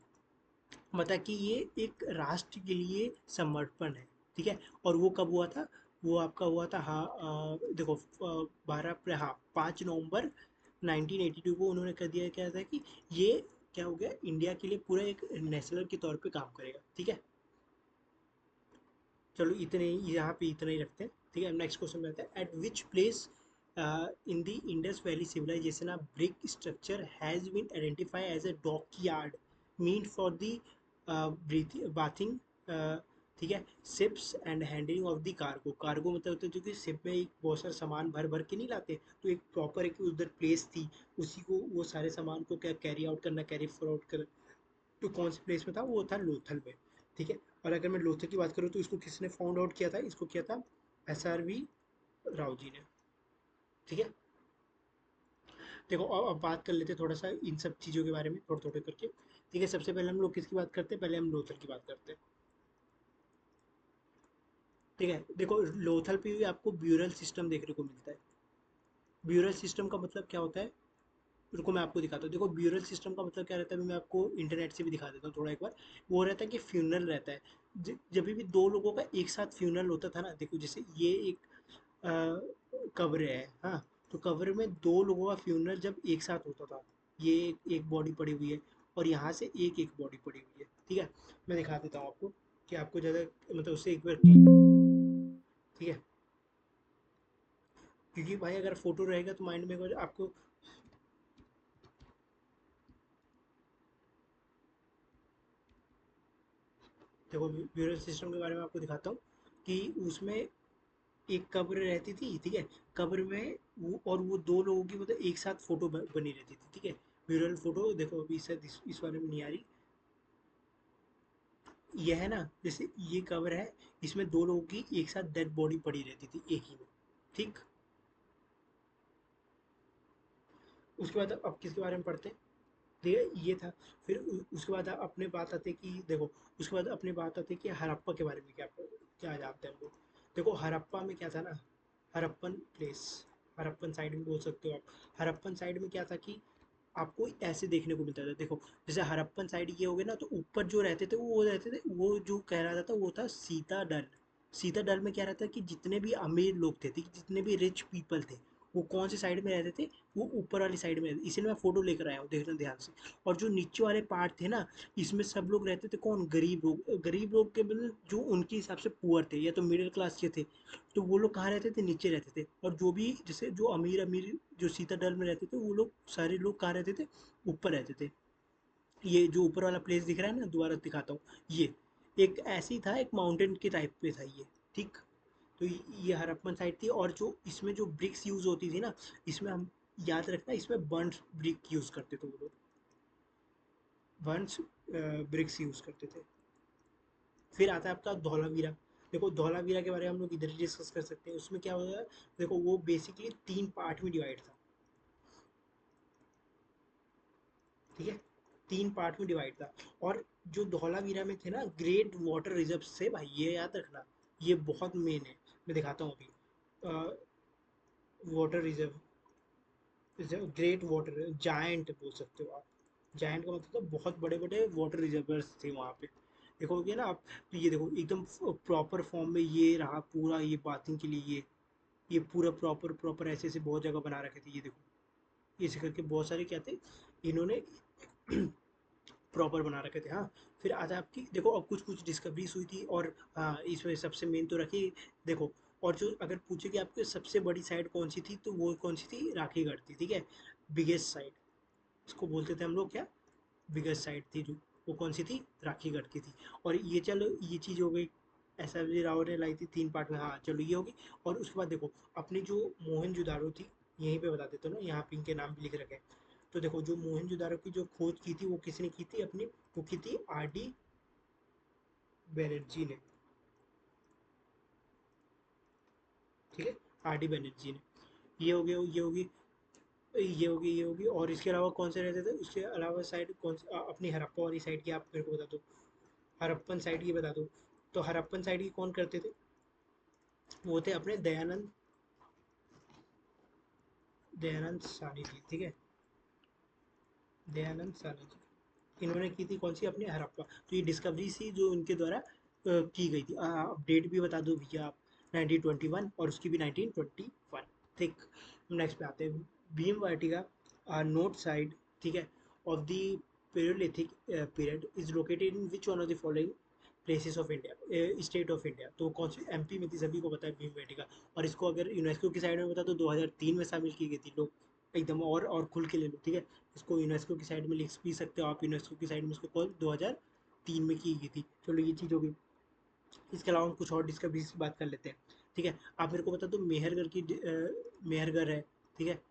मतलब कि ये एक राष्ट्र के लिए समर्पण है। ठीक है, और वो कब हुआ था, वो आपका हुआ था, हाँ देखो 12 अप्रैल, हाँ 5 नवंबर 1982 को उन्होंने कर दिया क्या था कि ये क्या हो गया, इंडिया के लिए पूरा एक नेशनल के तौर पे काम करेगा। ठीक है, चलो इतने ही यहाँ पे इतना ही रखते हैं। ठीक है, नेक्स्ट क्वेश्चन में आते हैं, at which place in the Indus valley civilisation a brick structure has been identify as a dock yard mean for the bathing, ठीक है, ships and handling of the cargo. Cargo मतलब होता है जो कि शिप में एक बहुत सारा सामान भर भर के नहीं लाते, तो एक प्रॉपर एक उधर प्लेस थी, उसी को वो सारे सामान को क्या कैरी आउट करना, कैरी फॉरवर्ड कर, तो कौन से प्लेस में था, वो था लोथल में। ठीक है, और अगर मैं लोथल की बात करूँ तो इसको किसने फाउंड आउट किया था, इसको किया था SRV राव जी ने। ठीक है, देखो अब बात कर लेते हैं थोड़ा सा इन सब चीज़ों के बारे में, थोड़ा थोड़ा करके। ठीक है, सबसे पहले हम लोग किसकी बात करते हैं, पहले हम लोथल की बात करते हैं। ठीक है, देखो लोथल पे भी आपको ब्यूरल सिस्टम देखने को मिलता है। ब्यूरल सिस्टम का मतलब क्या होता है, रुको मैं आपको दिखाता हूँ। देखो ब्यूरल सिस्टम का मतलब क्या रहता है, मैं आपको इंटरनेट से भी दिखा देता हूँ थोड़ा एक बार। वो रहता है कि फ्यूनरल रहता है। जब भी दो लोगों का एक साथ फ्यूनरल होता था ना, देखो जैसे ये एक कब्र है, हाँ, तो कब्र में दो लोगों का फ्यूनरल जब एक साथ होता था, ये एक बॉडी पड़ी हुई है और यहाँ से एक एक बॉडी पड़ी हुई है। ठीक है, मैं दिखा देता हूँ आपको कि आपको ज़्यादा मतलब उससे एक बार ठीक है, क्योंकि भाई अगर फोटो रहेगा तो माइंड में आपको, देखो ब्यूरल सिस्टम के बारे में आपको दिखाता हूँ कि उसमें एक कब्र रहती थी। ठीक है, कब्र में वो और वो दो लोगों की मतलब एक साथ फोटो बनी रहती थी। ठीक है, म्यूरल फोटो देखो अभी शायद इस वाले में नहीं आ रही, ये है ना, जैसे ये कब्र है, इसमें दो लोगों की एक साथ डेड बॉडी पड़ी रहती थी एक ही में। ठीक, उसके बाद अब किसके बारे में पढ़ते हैं, ठीक है ये था। फिर उसके बाद अपने बात आते कि देखो, उसके बाद अपने बात आते कि हड़प्पा के बारे में क्या क्या जानते हैं हम लोग। देखो हड़प्पा में क्या था ना, हड़प्पन प्लेस, हड़प्पन साइड में बोल सकते हो आप। हड़प्पन साइड में क्या था कि आपको ऐसे देखने को मिलता था, देखो जैसे हड़प्पन साइड ये हो गए ना, तो ऊपर जो रहते थे वो रहते थे, वो जो कह रहा था वो था सीता दल। सीता दल में क्या रहता है कि जितने भी अमीर लोग थे, जितने भी रिच पीपल थे, वो कौन से साइड में रहते थे, वो ऊपर वाली साइड में रहते, इसलिए मैं फोटो लेकर आया हूँ, देखना ध्यान से। और जो नीचे वाले पार्ट थे ना, इसमें सब लोग रहते थे कौन, गरीब लोग। गरीब लोग के मतलब जो उनके हिसाब से पुअर थे या तो मिडिल क्लास के थे, तो वो लोग कहाँ रहते थे, नीचे रहते थे। और जो भी जैसे जो अमीर अमीर जो सीताडल में रहते थे, वो लोग सारे लोग कहाँ रहते थे, ऊपर रहते थे। ये जो ऊपर वाला प्लेस दिख रहा है ना, दोबारा दिखाता हूँ, ये एक ऐसी था, एक माउंटेन के टाइप पे था ये। ठीक, तो ये हड़प्पन साइड थी। और जो इसमें जो ब्रिक्स यूज होती थी ना, इसमें हम याद रखना, इसमें बर्न्स ब्रिक यूज करते थे वो लोग, बर्न्स ब्रिक्स यूज करते थे। फिर आता है आपका धौलावीरा। देखो धौलावीरा के बारे में हम लोग इधर ही डिस्कस कर सकते हैं। उसमें क्या होता है, देखो वो बेसिकली 3 पार्ट में डिवाइड था। ठीक है, 3 पार्ट में डिवाइड था। और जो धौलावीरा में थे ना, ग्रेट वाटर रिजर्व से, भाई ये याद रखना, ये बहुत मेन है। मैं दिखाता हूँ अभी, water reserve, great water giant बोल सकते हो आप। जायंट का मतलब तो बहुत बड़े बड़े वाटर रिजर्वर्स थे वहाँ पे, देखोगे ना आप। तो ये देखो एकदम प्रॉपर फॉर्म में ये रहा पूरा, ये बाथिंग के लिए ये पूरा प्रॉपर प्रॉपर ऐसे ऐसे बहुत जगह बना रखे थे। ये देखो, ऐसे करके बहुत सारे क्या थे, इन्होंने प्रॉपर बना रखे थे। हाँ, फिर आता है आपकी, देखो अब कुछ कुछ डिस्कवरीज हुई थी, और हाँ इसमें सबसे मेन तो रखी, देखो, और जो अगर पूछे कि आपकी सबसे बड़ी साइट कौन सी थी, तो वो कौन सी थी, राखीगढ़ थी, ठीक है। बिगेस्ट साइट, इसको बोलते थे हम लोग क्या, बिगेस्ट साइट थी जो, वो कौन सी थी, राखीगढ़ की थी। और ये चलो ये चीज़ हो गई, एस एफ जी राव ने लाई थी 3 पार्ट में, हाँ चलो ये होगी। और उसके बाद देखो अपनी जो मोहनजोदारो थी, यहीं पे बता देते हो ना, यहाँ पे इनके नाम भी लिख रखे हैं। तो देखो जो मोहनजोदारो की जो खोज की थी वो किसने की थी अपनी, वो की थी आर डी बैनर्जी ने, ठीक है, आर डी बैनर्जी ने। ये हो गया, ये होगी, ये होगी, ये होगी। और इसके अलावा कौन से रहते थे, उसके अलावा साइड कौन अपनी हड़प्पा वाली साइड की आप मेरे को बता दो, हड़प्पन साइड की बता दो। तो हड़प्पन साइड की कौन करते थे, वो थे अपने दयानंद, दयानंद सानी जी, ठीक है, दयानंद सानी जी, इन्होंने की थी कौन सी, अपने हड़प्पा। तो ये डिस्कवरी सी जो इनके द्वारा की गई थी। अपडेट भी बता दो भैया आप, 1921, और उसकी भी 1921, ठीक। नेक्स्ट पे आते हैं, भीम वाटिका नॉर्थ साइड, ठीक है, of the palaeolithic period is located in which one of the following places of India, state of India. तो कौन सी एमपी में थी, सभी को पता है भीम वाटिका। और इसको अगर यूनेस्को की साइड में बता तो 2003 में शामिल की गई थी, लोग एकदम और खुल के ले लो, ठीक है। इसको यूनेस्को की साइड में लिख भी सकते हो आप, यूनेस्को की साइड में इसको कॉल 2003 में की गई थी। चलो ये चीज़ हो गई। इसके अलावा हम कुछ और डिस्कवरीज की बात कर लेते हैं, ठीक है। आप मेरे को बता दो, मेहरगढ़ की मेहरगढ़ है, ठीक है,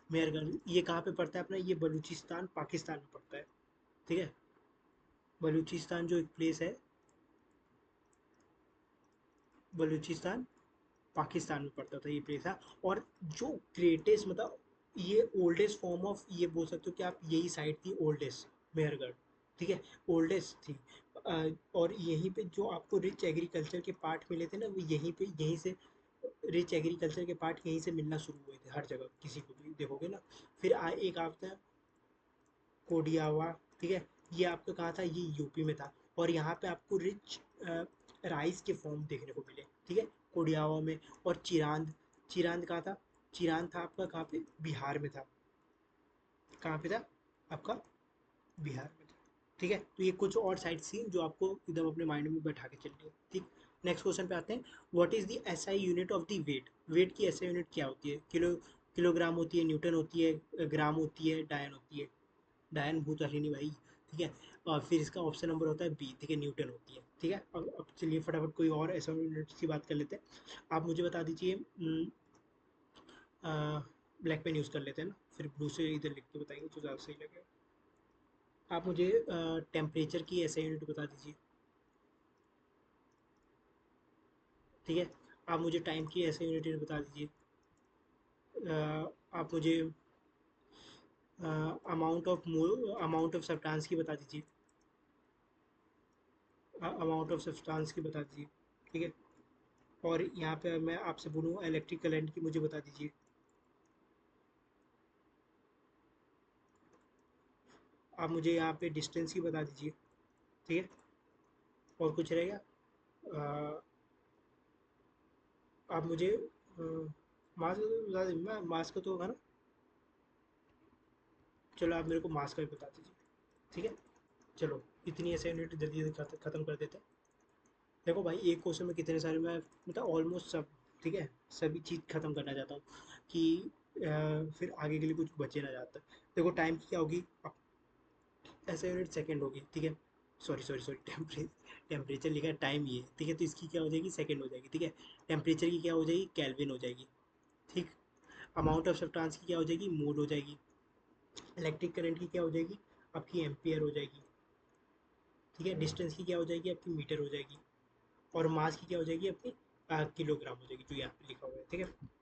मेहरगढ़ ये कहाँ पे पड़ता है अपना, ये बलूचिस्तान पाकिस्तान में पड़ता है, ठीक है। बलूचिस्तान जो एक प्लेस है, बलूचिस्तान पाकिस्तान में पड़ता था ये प्लेस था। और जो ग्रेटेस्ट मतलब ये ओल्डेस्ट फॉर्म ऑफ, ये बोल सकते हो कि आप, यही साइट थी ओल्डेस्ट, मेहरगढ़, ठीक है, ओल्डेस्ट थी। और यहीं पे जो आपको रिच एग्रीकल्चर के पार्ट मिले थे ना, वो यहीं पे, यहीं से रिच एग्रीकल्चर के पार्ट यहीं से मिलना शुरू हुए थे, हर जगह किसी को भी देखोगे ना। फिर एक आता है कोडियावा, ठीक है, ये आपका कहाँ था, ये यूपी में था। और यहाँ पे आपको रिच राइस के फॉर्म देखने को मिले, ठीक है, कोडियावा में। और चिरांद, चिरांद कहाँ था, चिरांद था आपका कहाँ पे, बिहार में था। कहाँ पे था आपका, बिहार में था, ठीक है। तो ये कुछ और साइट सी जो आपको एकदम अपने माइंड में बैठा के चलनी है, ठीक। नेक्स्ट क्वेश्चन पे आते हैं, what is the SI unit of the weight, weight की एसआई यूनिट क्या होती है, किलोग्राम होती है, न्यूटन होती है, ग्राम होती है, डायन होती है, डायन भूत वाली नहीं भाई, ठीक है। और फिर इसका ऑप्शन नंबर होता है बी, ठीक है, न्यूटन होती है, ठीक है। अब चलिए फटाफट कोई और ऐसा यूनिट्स की बात कर लेते हैं। आप मुझे बता दीजिए, ब्लैक पेन यूज़ कर लेते हैं ना, फिर ब्लू से इधर लिख के बताएंगे तो ज़्यादा सही लगेगा। आप मुझे टेम्परेचर की ऐसे यूनिट बता दीजिए, ठीक है। आप मुझे टाइम की ऐसे यूनिट बता दीजिए। आप मुझे अमाउंट ऑफ सब्सटेंस की बता दीजिए, अमाउंट ऑफ सब्सटेंस की बता दीजिए, ठीक है। और यहाँ पे मैं आपसे बोलूँ इलेक्ट्रिक करंट की मुझे बता दीजिए। आप मुझे यहाँ पे डिस्टेंस की बता दीजिए, ठीक है। और कुछ रहेगा, अ, आप मुझे मास का तो बता दीजिए, मास का तो होगा ना, चलो आप मेरे को मास का भी बता दीजिए, ठीक है। चलो इतनी ऐसे यूनिट जल्दी जल्दी ख़त्म कर देते हैं। देखो भाई एक क्वेश्चन में कितने सारे, मैं मतलब ऑलमोस्ट सब, ठीक है, सभी चीज़ ख़त्म करना चाहता हूँ कि फिर आगे के लिए कुछ बचे ना जाता। देखो टाइम की क्या होगी, ऐसे यूनिट सेकंड होगी, ठीक है। सॉरी सॉरी सॉरी, टेम्परेचर लिखा है, टाइम ये है, ठीक है, तो इसकी क्या हो जाएगी, सेकंड हो जाएगी, ठीक है। टेम्परेचर की क्या हो जाएगी, केल्विन हो जाएगी, ठीक। अमाउंट ऑफ सब्सटेंस की क्या हो जाएगी, मोल हो जाएगी। इलेक्ट्रिक करंट की क्या हो जाएगी, आपकी एम्पियर हो जाएगी, ठीक है। डिस्टेंस की क्या हो जाएगी, आपकी मीटर हो जाएगी। और मास की क्या हो जाएगी, अपनी किलोग्राम हो जाएगी, जो यहाँ पे लिखा हुआ है, ठीक है,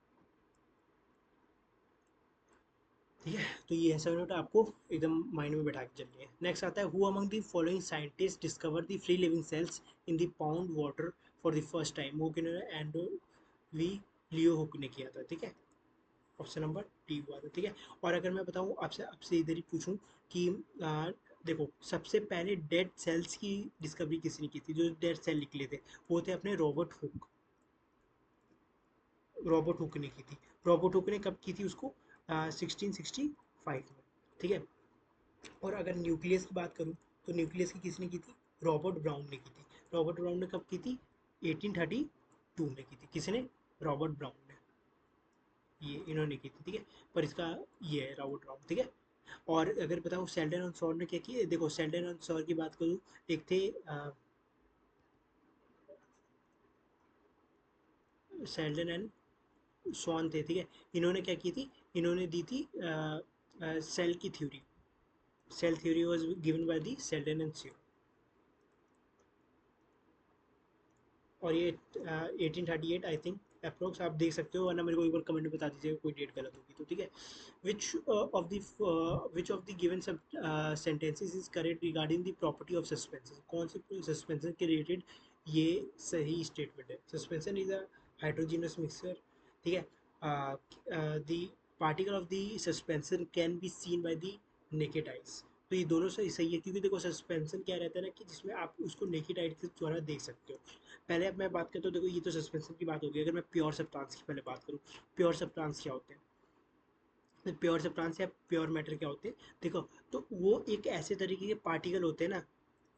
ठीक है। तो ये ऐसा नोट आपको एकदम माइंड में बैठा के चलिए। नेक्स्ट आता है, who among the following scientist discover the free living cells in the pound water for the first time, वो किन्होंने, एंड्रो वी लियो हुक ने किया था, ठीक है। ऑप्शन नंबर डी हुआ था, ठीक है। और अगर मैं बताऊँ आपसे, आपसे इधर ही पूछूं कि देखो सबसे पहले डेड सेल्स की डिस्कवरी किसने की थी, जो डेड सेल निकले थे, वो थे अपने रॉबर्ट हुक, रॉबर्ट हुक ने की थी। रॉबर्ट हुक ने कब की थी उसको, 1665 में, ठीक है। और अगर न्यूक्लियस की बात करूँ तो न्यूक्लियस की किसने की थी? रॉबर्ट ब्राउन ने की थी। रॉबर्ट ब्राउन ने कब की थी? 1832 में की थी। किसने? रॉबर्ट ब्राउन ने। ये इन्होंने की थी, ठीक है। पर इसका ये है रॉबर्ट ब्राउन, ठीक है। और अगर बताओ सेल्डन और सॉर ने क्या किया, देखो सेल्डन और सॉर की बात करूँ, एक थे सेल्डन एंड स्वान थे, ठीक है। इन्होंने क्या की थी? इन्होंने दी थी सेल की theory. Cell theory was given by the Schleiden and स्योर। और ये 1838 आई थिंक अप्रोक्स, आप देख सकते हो, वरना मेरे को एक बार कमेंट में बता दीजिएगा कोई डेट गलत होगी तो, ठीक है। विच ऑफ द गिवन सब sentences is correct regarding the property of suspension? कौन से सस्पेंशन के रिलेटेड ये सही स्टेटमेंट है? सस्पेंशन इज अ हाइड्रोजिनस मिक्सचर, ठीक है। The particle of the suspension can be seen by the naked eyes. तो ये दोनों सही है, क्योंकि देखो सस्पेंशन क्या रहता है ना, कि जिसमें आप उसको नेकेड आइज के द्वारा देख सकते हो। पहले अब मैं बात करता हूँ, देखो ये तो सस्पेंशन की बात होगी। अगर मैं प्योर सब्सटेंस की पहले बात करूँ, प्योर सब्सटेंस क्या होते हैं? प्योर सब्सटेंस या प्योर मैटर क्या होते हैं? देखो, तो वो एक ऐसे तरीके के पार्टिकल होते हैं ना,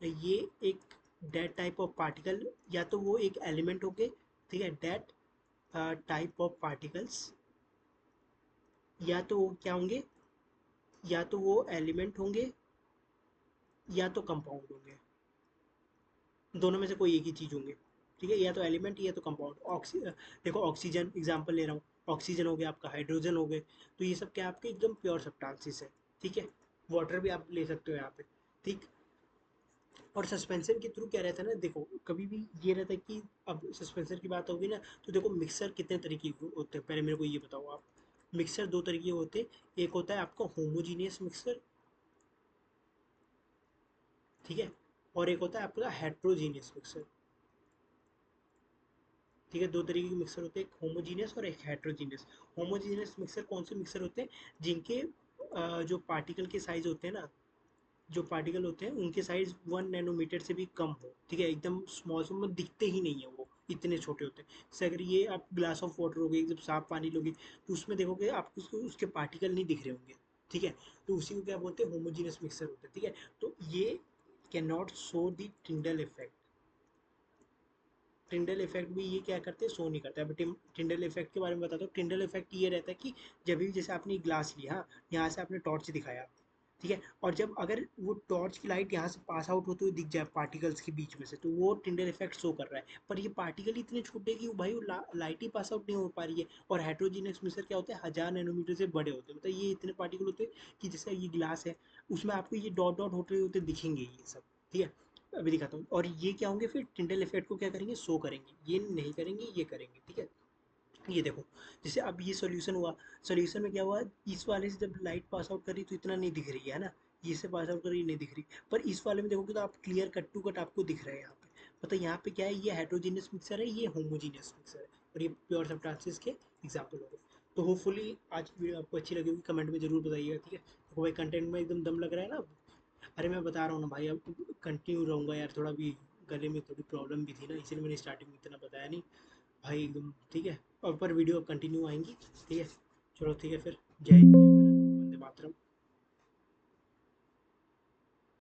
ये एक डेट टाइप ऑफ पार्टिकल, या तो वो एक एलिमेंट होंगे, ठीक है, डेट टाइप ऑफ पार्टिकल्स, या तो वो क्या होंगे, या तो वो एलिमेंट होंगे, या तो कंपाउंड होंगे। दोनों में से कोई एक ही चीज़ होंगे, ठीक है। या तो एलिमेंट, या तो कंपाउंड। देखो ऑक्सीजन एग्जांपल ले रहा हूँ, ऑक्सीजन हो गया आपका, हाइड्रोजन हो गए, तो ये सब क्या आपके एकदम प्योर सब्सटेंसेस है, ठीक है। वाटर भी आप ले सकते हो यहाँ पे, ठीक। और सस्पेंशन के थ्रू क्या रहता है ना, देखो कभी भी ये रहता है कि अब सस्पेंशन की बात होगी ना, तो देखो मिक्सर कितने तरीके के होते हैं, पहले मेरे को ये बताओ आप। मिक्सर दो तरीके के होते हैं, एक होता है आपका होमोजीनियस मिक्सर, ठीक है, और एक होता है आपका हेट्रोजीनियस मिक्सर, ठीक है। दो तरीके के मिक्सर होते हैं, एक होमोजीनियस और एक हेट्रोजीनियस। होमोजीनियस मिक्सर कौन से मिक्सर होते हैं? जिनके जो पार्टिकल के साइज होते हैं ना, जो पार्टिकल होते हैं उनके साइज 1 नैनोमीटर से भी कम हो, ठीक है, एकदम स्मॉल से, मतलब दिखते ही नहीं है वो, इतने छोटे होते हैं। जैसे अगर ये आप ग्लास ऑफ वाटर लोगे, जब साफ पानी लोगे, तो उसमें देखोगे आपको उसके पार्टिकल नहीं दिख रहे होंगे, ठीक है। तो उसी को क्या बोलते हैं? होमोजीनियस मिक्सर होते हैं, ठीक है। तो ये can not show the Tyndall effect. Tyndall effect भी ये क्या करते हैं? शो नहीं करते। अब टिंडल इफेक्ट के बारे में बताता हूँ। टिंडल इफेक्ट ये रहता है कि जब भी जैसे आपने ग्लास लिया, हाँ, यहाँ से आपने टॉर्च दिखाया, ठीक है, और जब अगर वो टॉर्च की लाइट यहाँ से पास आउट होते हुए दिख जाए पार्टिकल्स के बीच में से, तो वो टिंडल इफेक्ट शो कर रहा है। पर ये पार्टिकल इतने छोटे कि वो भाई वो लाइट ही पास आउट नहीं हो पा रही है। और हेट्रोजीनियस मिक्सर क्या होता है? 1000 नैनोमीटर से बड़े होते हैं, मतलब ये इतने पार्टिकल होते हैं कि जैसे ये ग्लास है, उसमें आपको ये डॉट डॉट होते होते दिखेंगे ये सब, ठीक है। अभी दिखाता हूँ। और ये क्या होंगे फिर? टिंडल इफेक्ट को क्या करेंगे? शो करेंगे। ये नहीं करेंगे, ये करेंगे, ठीक है। ये देखो, जैसे अब ये सॉल्यूशन हुआ, सॉल्यूशन में क्या हुआ, इस वाले से जब लाइट पास आउट करी तो इतना नहीं दिख रही है ना, ये से पास आउट करी नहीं दिख रही। पर इस वाले में देखोगे तो आप क्लियर कट टू कट आपको दिख रहा है यहाँ पे। मतलब यहाँ पे क्या है, ये हेट्रोजीनियस मिक्सर है, ये होमोजीनियस मिक्सर है, और ये प्योर सब्सटेंसेस के एग्जाम्पल हो गए। तो होपफुली आज की वीडियो आपको अच्छी लगी होगी, कमेंट में जरूर बताइएगा, ठीक है। तो भाई कंटेंट में एकदम दम लग रहा है ना। अरे मैं बता रहा हूँ ना भाई, अब कंटिन्यू रहूँगा यार, थोड़ा भी गले में थोड़ी प्रॉब्लम भी थी ना, इसीलिए मैंने स्टार्टिंग में इतना बताया नहीं भाई, एकदम ठीक है। और पर वीडियो कंटिन्यू आएंगी, ठीक है। चलो ठीक है फिर, जय हिंद, जय भारत, वंदे मातरम।